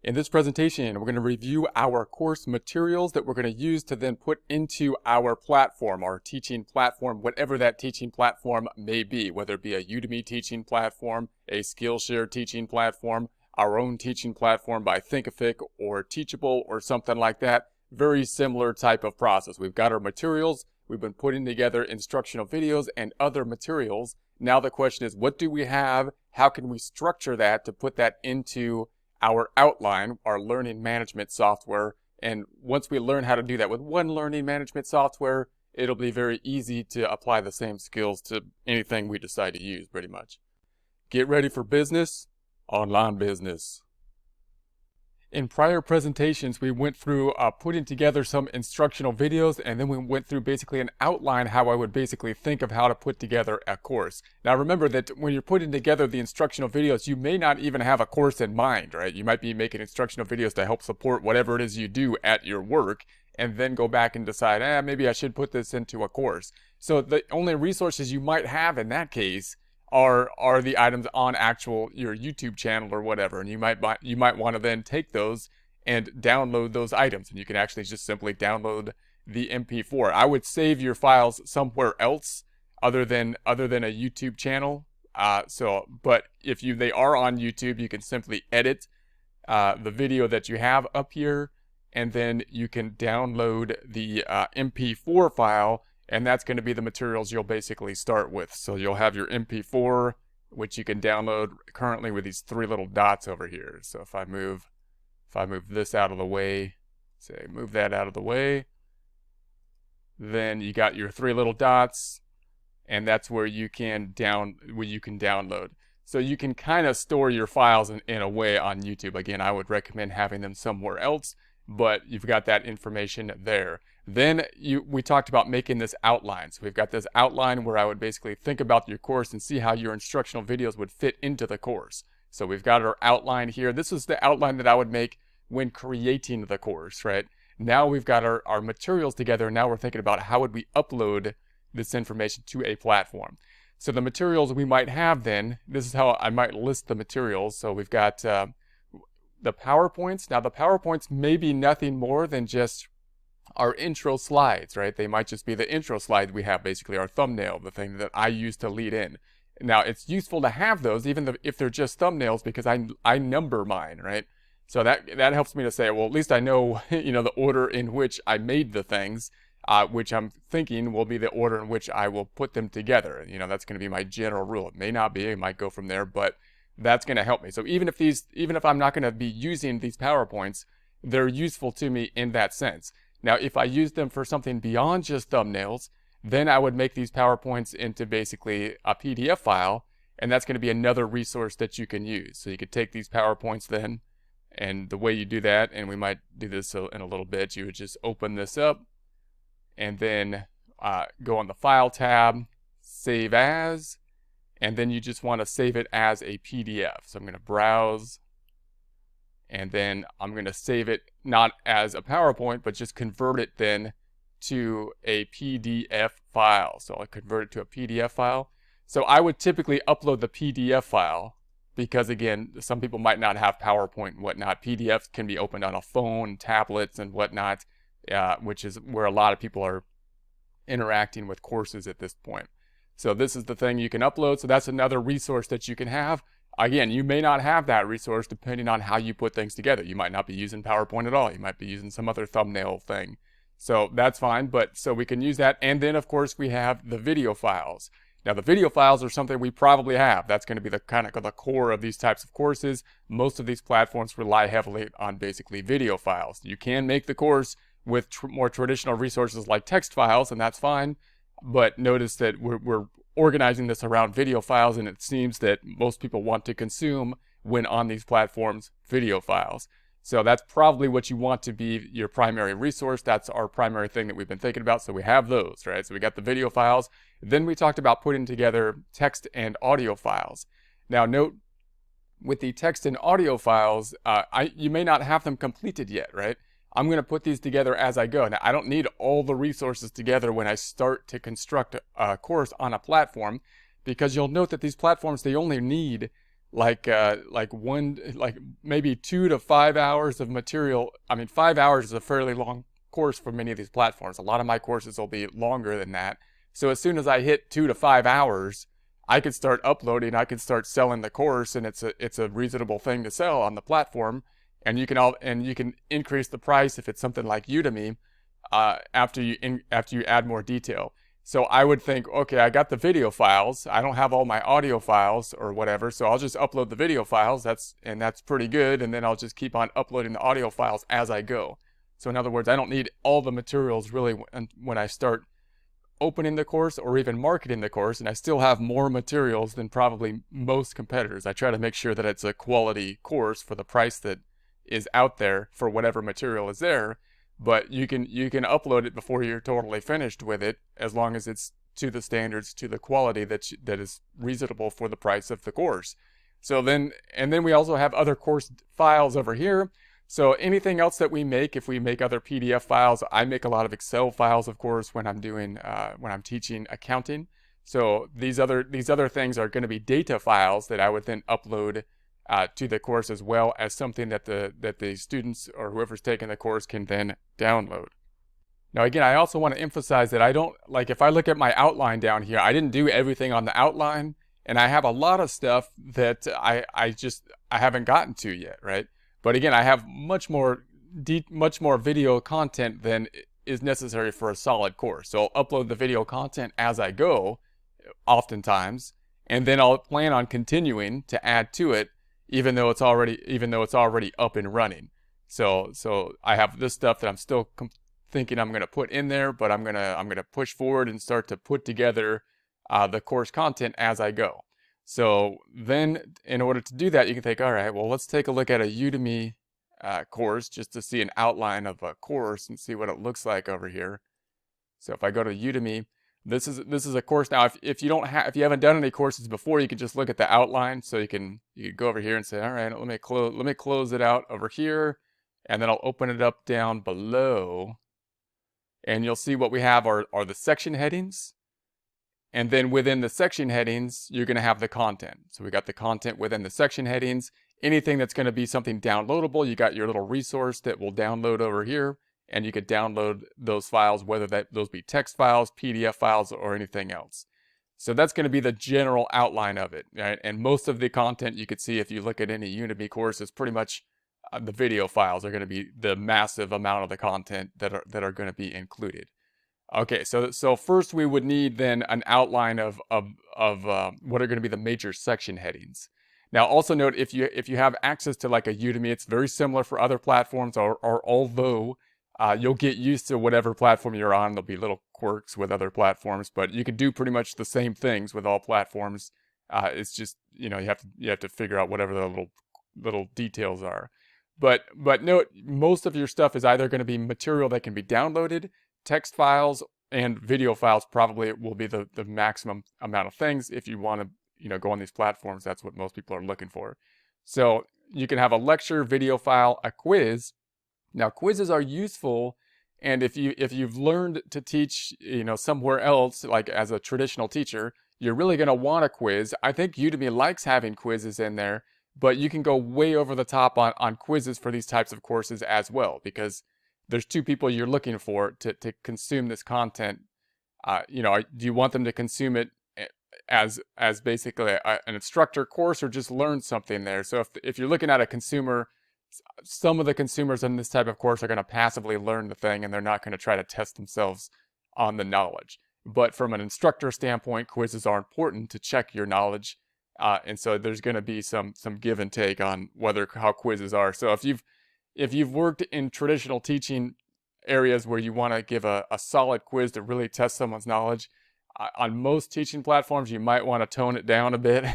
In this presentation, we're going to review our course materials that we're going to use to then put into our platform, our teaching platform, whatever that teaching platform may be, whether it be a Udemy teaching platform, a Skillshare teaching platform, our own teaching platform by Thinkific or Teachable or something like that. Very similar type of process. We've got our materials. We've been putting together instructional videos and other materials. Now the question is, what do we have? How can we structure that to put that into our outline, our learning management software? And once we learn how to do that with one learning management software, it'll be very easy to apply the same skills to anything we decide to use, pretty much. Get ready for business, online business. In prior presentations, we went through putting together some instructional videos, and then we went through basically an outline how I would basically think of how to put together a course. Now remember that when you're putting together the instructional videos, you may not even have a course in mind, right? You might be making instructional videos to help support whatever it is you do at your work, and then go back and decide, maybe I should put this into a course. So the only resources you might have in that case are the items on your YouTube channel or whatever, and you might want to then take those and download those items, and you can actually just simply download the MP4. I would save your files somewhere else other than a YouTube channel. But if they are on YouTube, you can simply edit the video that you have up here, and then you can download the MP4 file. And that's going to be the materials you'll basically start with. So you'll have your MP4, which you can download currently with these three little dots over here. So if I move this out of the way, move that out of the way, then you got your three little dots, and that's where you can download. So you can kind of store your files in a way on YouTube. Again, I would recommend having them somewhere else, but you've got that information there. Then we talked about making this outline. So we've got this outline where I would basically think about your course and see how your instructional videos would fit into the course. So we've got our outline here. This is the outline that I would make when creating the course, right? Now we've got our materials together. Now we're thinking about how would we upload this information to a platform. So the materials we might have then, this is how I might list the materials. So we've got the PowerPoints. Now the PowerPoints may be nothing more than just our intro slides, right? They might just be the intro slide we have, basically our thumbnail, the thing that I use to lead in. Now it's useful to have those even if they're just thumbnails, because I number mine, right? So that helps me to say, well, at least I know the order in which I made the things, which I'm thinking will be the order in which I will put them together. That's going to be my general rule. It may not be, it might go from there, but that's going to help me. So even if I'm not going to be using these PowerPoints, they're useful to me in that sense. Now, if I use them for something beyond just thumbnails, then I would make these PowerPoints into basically a PDF file, and that's going to be another resource that you can use. So you could take these PowerPoints then, and the way you do that, and we might do this in a little bit, you would just open this up, and then go on the File tab, Save As, and then you just want to save it as a PDF. So I'm going to browse, and then I'm going to save it not as a PowerPoint, but just convert it then to a PDF file. So I'll convert it to a PDF file. So I would typically upload the PDF file because, again, some people might not have PowerPoint and whatnot. PDFs can be opened on a phone, tablets, and whatnot, which is where a lot of people are interacting with courses at this point. So this is the thing you can upload. So that's another resource that you can have. Again, you may not have that resource depending on how you put things together. You might not be using PowerPoint at all. You might be using some other thumbnail thing. So that's fine, so we can use that. And then, of course, we have the video files. Now, the video files are something we probably have. That's going to be the kind of the core of these types of courses. Most of these platforms rely heavily on basically video files. You can make the course with more traditional resources like text files, and that's fine. But notice that we're organizing this around video files, and it seems that most people want to consume, when on these platforms, video files. So that's probably what you want to be your primary resource. That's our primary thing that we've been thinking about. So we have those, right? So we got the video files. Then we talked about putting together text and audio files. Now note, with the text and audio files, you may not have them completed yet, right? I'm going to put these together as I go. Now, I don't need all the resources together when I start to construct a course on a platform, because you'll note that these platforms, they only need like maybe 2 to 5 hours of material. I mean, 5 hours is a fairly long course for many of these platforms. A lot of my courses will be longer than that. So as soon as I hit 2 to 5 hours, I could start uploading. I could start selling the course, and it's a reasonable thing to sell on the platform. And you can increase the price if it's something like Udemy after you add more detail. So I would think, okay, I got the video files. I don't have all my audio files or whatever, so I'll just upload the video files. That's pretty good, and then I'll just keep on uploading the audio files as I go. So in other words, I don't need all the materials really when I start opening the course or even marketing the course, and I still have more materials than probably most competitors. I try to make sure that it's a quality course for the price that is out there for whatever material is there. But you can upload it before you're totally finished with it, as long as it's to the standards, to the quality that is reasonable for the price of the course. So then we also have other course files over here. So anything else that we make, if we make other PDF files, I make a lot of Excel files, of course, when I'm teaching accounting. So these other things are going to be data files that I would then upload to the course, as well as something that the students or whoever's taking the course can then download. Now again, I also want to emphasize that I don't, like, if I look at my outline down here, I didn't do everything on the outline, and I have a lot of stuff that I haven't gotten to yet, right? But again, I have much more video content than is necessary for a solid course. So I'll upload the video content as I go, oftentimes, and then I'll plan on continuing to add to it, even though it's already up and running. So I have this stuff that I'm still thinking I'm going to put in there, but I'm going to push forward and start to put together the course content as I go. So then, in order to do that, you can think, all right, well, let's take a look at a Udemy course just to see an outline of a course and see what it looks like over here. So if I go to Udemy, this is a course. Now, if you haven't done any courses before, you can just look at the outline. So you can go over here and say, all right, let me close it out over here, and then I'll open it up down below, and you'll see what we have are the section headings. And then within the section headings, you're going to have the content. So we got the content within the section headings. Anything that's going to be something downloadable, you got your little resource that will download over here, and you could download those files, whether those be text files, PDF files, or anything else. So that's going to be the general outline of it, right? And most of the content you could see if you look at any Udemy course is pretty much the video files are going to be the massive amount of the content that are going to be included. Okay, so first we would need then an outline of what are going to be the major section headings. Now also note, if you have access to like a Udemy, it's very similar for other platforms, or although you'll get used to whatever platform you're on, there'll be little quirks with other platforms, but you can do pretty much the same things with all platforms. It's just, you have to figure out whatever the little details are. But note, most of your stuff is either going to be material that can be downloaded, text files, and video files probably will be the maximum amount of things. If you want to go on these platforms, that's what most people are looking for. So you can have a lecture, video file, a quiz. Now quizzes are useful, and if you've learned to teach somewhere else, like as a traditional teacher, you're really going to want a quiz. I think Udemy likes having quizzes in there, but you can go way over the top on quizzes for these types of courses as well, because there's two people you're looking for to consume this content. Do you want them to consume it as basically an instructor course, or just learn something there? So if you're looking at a consumer, some of the consumers in this type of course are going to passively learn the thing, and they're not going to try to test themselves on the knowledge. But from an instructor standpoint, quizzes are important to check your knowledge, and so there's going to be some give and take on how quizzes are. So if you've worked in traditional teaching areas where you want to give a solid quiz to really test someone's knowledge, on most teaching platforms you might want to tone it down a bit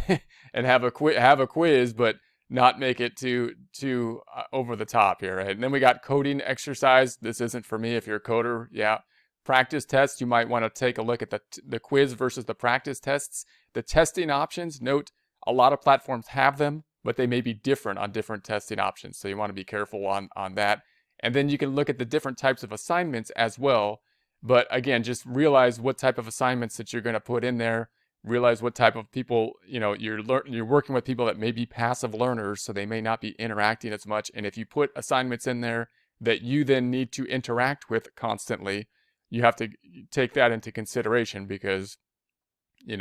and have a quiz, but not make it too over the top here, right? And then we got coding exercise. This isn't for me if you're a coder. Yeah. Practice tests, you might want to take a look at the quiz versus the practice tests. The testing options, note, a lot of platforms have them, but they may be different on different testing options. So you want to be careful on that. And then you can look at the different types of assignments as well. But again, just realize what type of assignments that you're going to put in there. realize what type of people, you're working with people that may be passive learners, so they may not be interacting as much. And if you put assignments in there that you then need to interact with constantly, you have to take that into consideration, because you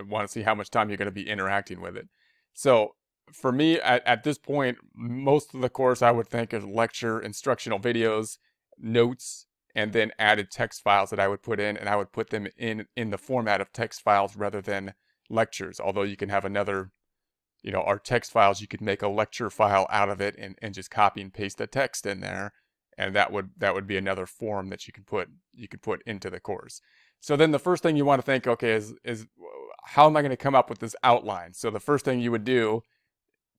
want to see how much time you're going to be interacting with it. So for me, at this point, most of the course I would think is lecture, instructional videos, notes, and then added text files that I would put in, and I would put them in the format of text files rather than lectures. Although you can have another, our text files, you could make a lecture file out of it and just copy and paste the text in there, and that would be another form that you can put into the course. So then the first thing you want to think, okay, is how am I going to come up with this outline? So the first thing you would do,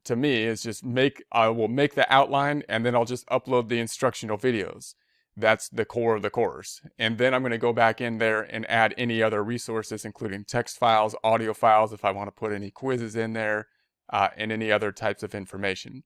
to me, is just I will make the outline, and then I'll just upload the instructional videos. That's the core of the course. And then I'm going to go back in there and add any other resources, including text files, audio files, if I want to put any quizzes in there, and any other types of information.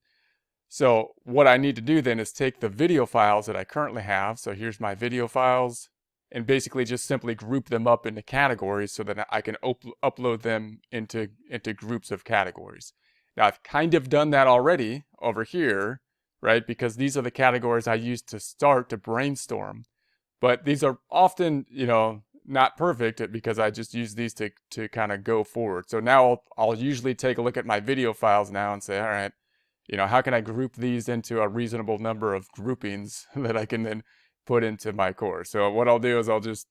So what I need to do then is take the video files that I currently have. So here's my video files, and basically just simply group them up into categories so that I can upload them into groups of categories. Now, I've kind of done that already over here, right? Because these are the categories I use to start to brainstorm. But these are often, not perfect, because I just use these to kind of go forward. So now I'll usually take a look at my video files now and say, all right, how can I group these into a reasonable number of groupings that I can then put into my course? So what I'll do is I'll just,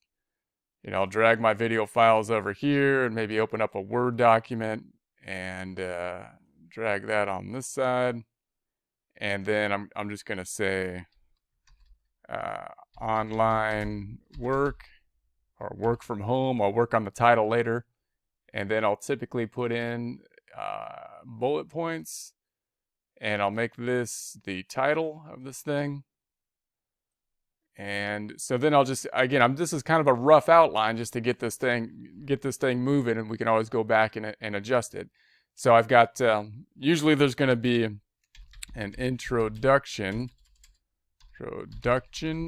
I'll drag my video files over here and maybe open up a Word document and drag that on this side. And then I'm just going to say online work or work from home. I'll work on the title later. And then I'll typically put in bullet points. And I'll make this the title of this thing. And so then I'll just, again, this is kind of a rough outline just to get this thing moving, and we can always go back and adjust it. So I've got, usually there's going to be an introduction.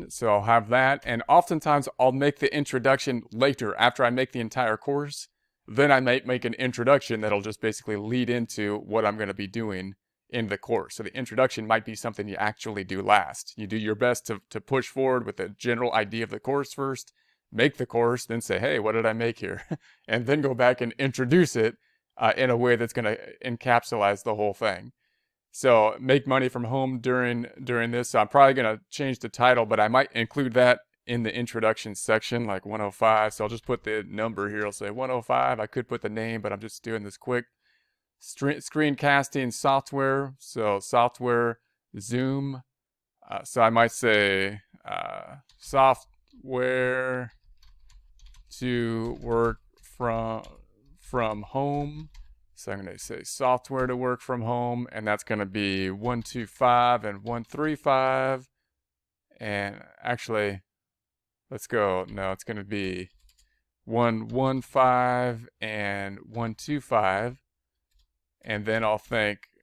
So I'll have that. And oftentimes I'll make the introduction later after I make the entire course. Then I might make an introduction that'll just basically lead into what I'm going to be doing in the course. So the introduction might be something you actually do last. You do your best to push forward with the general idea of the course first, make the course, then say, hey, what did I make here? And then go back and introduce it in a way that's going to encapsulate the whole thing. So make money from home during this. So I'm probably going to change the title, but I might include that in the introduction section, like 105. So I'll just put the number here. I'll say 105. I could put the name, but I'm just doing this quick. Screencasting software, so software, Zoom. So I might say software to work from home. So I'm going to say software to work from home, and that's going to be 125 and 135. And actually, let's go. No, it's going to be 115 and 125. And then I'll think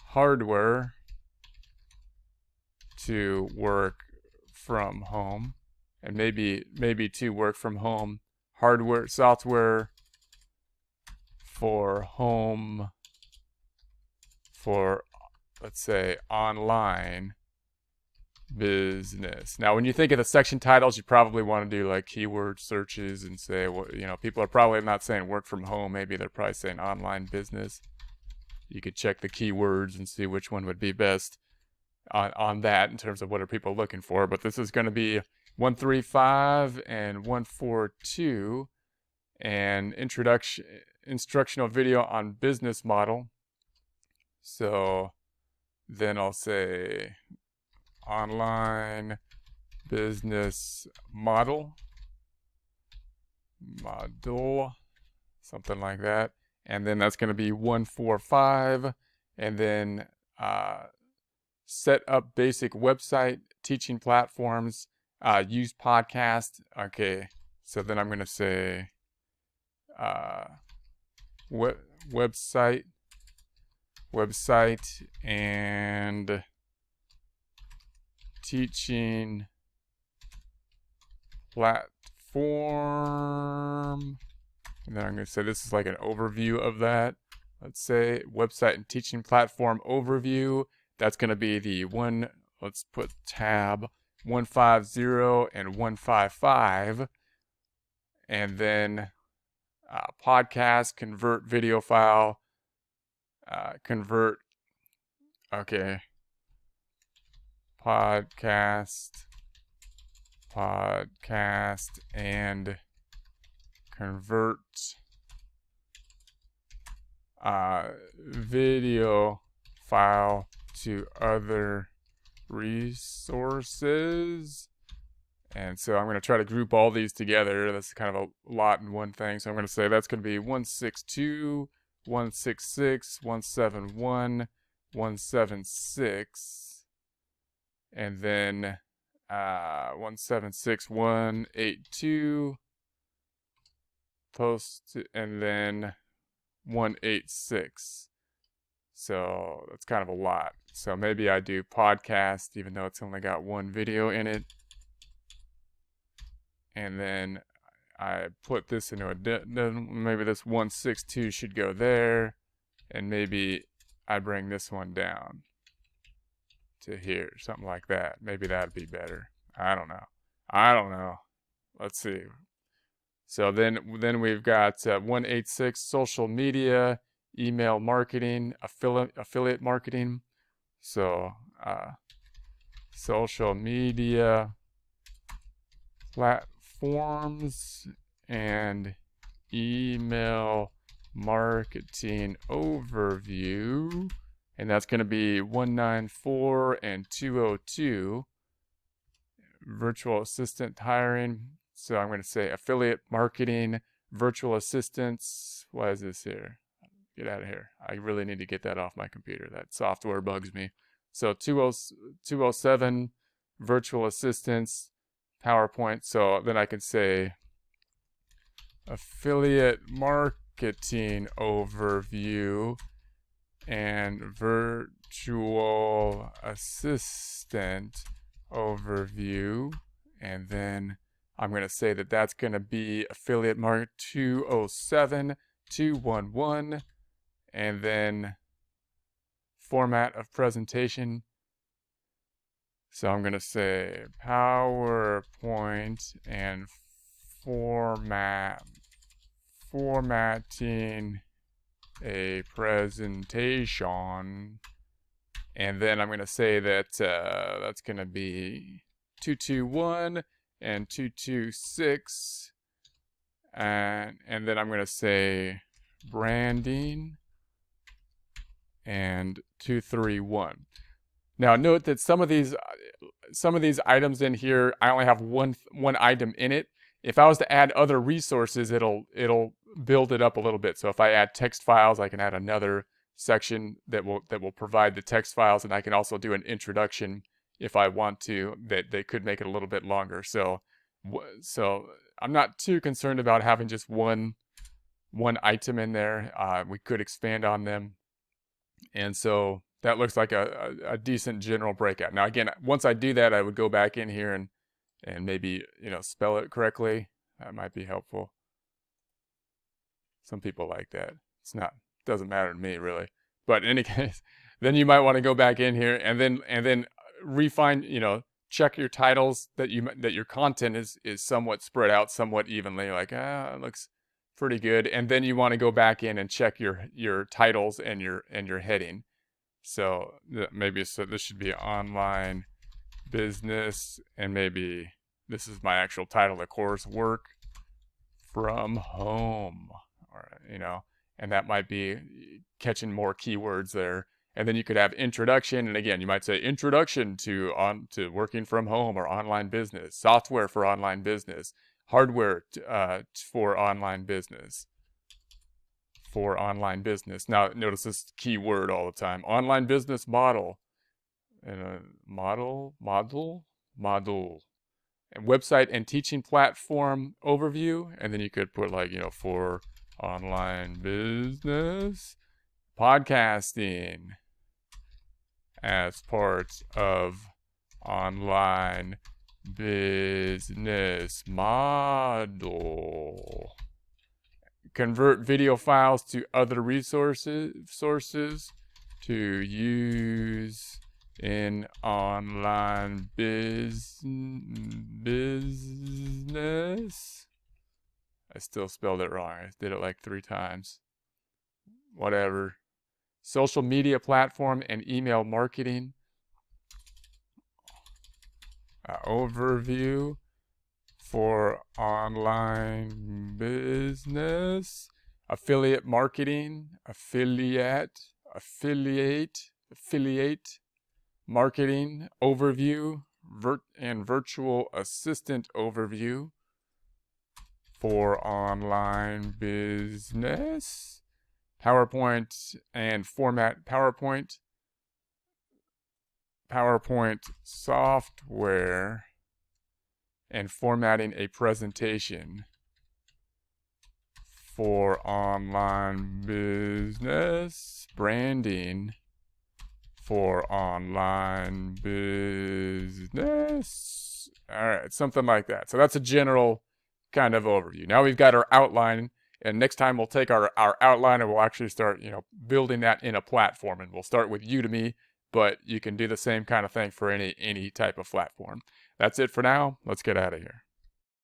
hardware to work from home, and maybe to work from home, software for home, for, let's say, online business. Now, when you think of the section titles, you probably want to do like keyword searches and say, well, people are probably not saying work from home. Maybe they're probably saying online business. You could check the keywords and see which one would be best on that in terms of what are people looking for. But this is going to be 135 and 142, and instructional video on business model. So then I'll say online business model, something like that. And then that's going to be 145, and then set up basic website, teaching platforms, use podcast. Okay, so then I'm going to say website, and teaching platform. And then I'm going to say this is like an overview of that. Let's say website and teaching platform overview. That's going to be the one, let's put tab 150 and 155. And then podcast, convert video file, convert, okay, podcast, and convert video file to other resources. And so I'm going to try to group all these together. That's kind of a lot in one thing. So I'm going to say that's going to be 162, 166, 171, 176, and then 176, 182, post, and then 186. So that's kind of a lot. So maybe I do podcast, even though it's only got one video in it. And then I put this into a, maybe this 162 should go there. And maybe I bring this one down to here, something like that. Maybe that'd be better. I don't know. Let's see. So then we've got 186 social media, email marketing, affiliate marketing. So social media platforms and email marketing overview, and that's going to be 194 and 202. Virtual assistant hiring. So I'm going to say affiliate marketing, virtual assistants. Why is this here? Get out of here. I really need to get that off my computer. That software bugs me. So 207 virtual assistants, PowerPoint. So then I can say affiliate marketing overview and virtual assistant overview. And then I'm going to say that that's going to be affiliate market 207, 211, and then format of presentation. So I'm going to say PowerPoint and formatting a presentation. And then I'm going to say that that's going to be 221 and 226. And then I'm going to say branding and 231. Now note that some of these items in here, I only have one item in it. If I was to add other resources, it'll build it up a little bit. So if I add text files, I can add another section that will provide the text files, and I can also do an introduction if I want to. That they could make it a little bit longer. So I'm not too concerned about having just one item in there. We could expand on them, and so that looks like a decent general breakout. Now again, once I do that, I would go back in here and maybe spell it correctly. That might be helpful. Some people like that. Doesn't matter to me really. But in any case, then you might want to go back in here and then refine, check your titles, that your content is somewhat spread out somewhat evenly. Like, it looks pretty good. And then you want to go back in and check your titles and your heading. So this should be online business, and maybe this is my actual title of the course, work from home, or and that might be catching more keywords there. And then you could have introduction, and again you might say introduction to working from home or online business, software for online business, hardware for online business. Now notice this keyword all the time: online business model, and model, and website and teaching platform overview. And then you could put for online business, podcasting as part of online business model. Convert video files to other sources to use in online business. I still spelled it wrong. I did it like 3 times. Whatever. Social media platform and email marketing. Overview for online business. Affiliate marketing. Affiliate marketing overview and virtual assistant overview for online business. PowerPoint and format PowerPoint software and formatting a presentation for online business. Branding for online business. All right, something like that. So that's a general kind of overview. Now we've got our outline, and next time we'll take our outline and we'll actually start, building that in a platform. And we'll start with Udemy, but you can do the same kind of thing for any type of platform. That's it for now. Let's get out of here.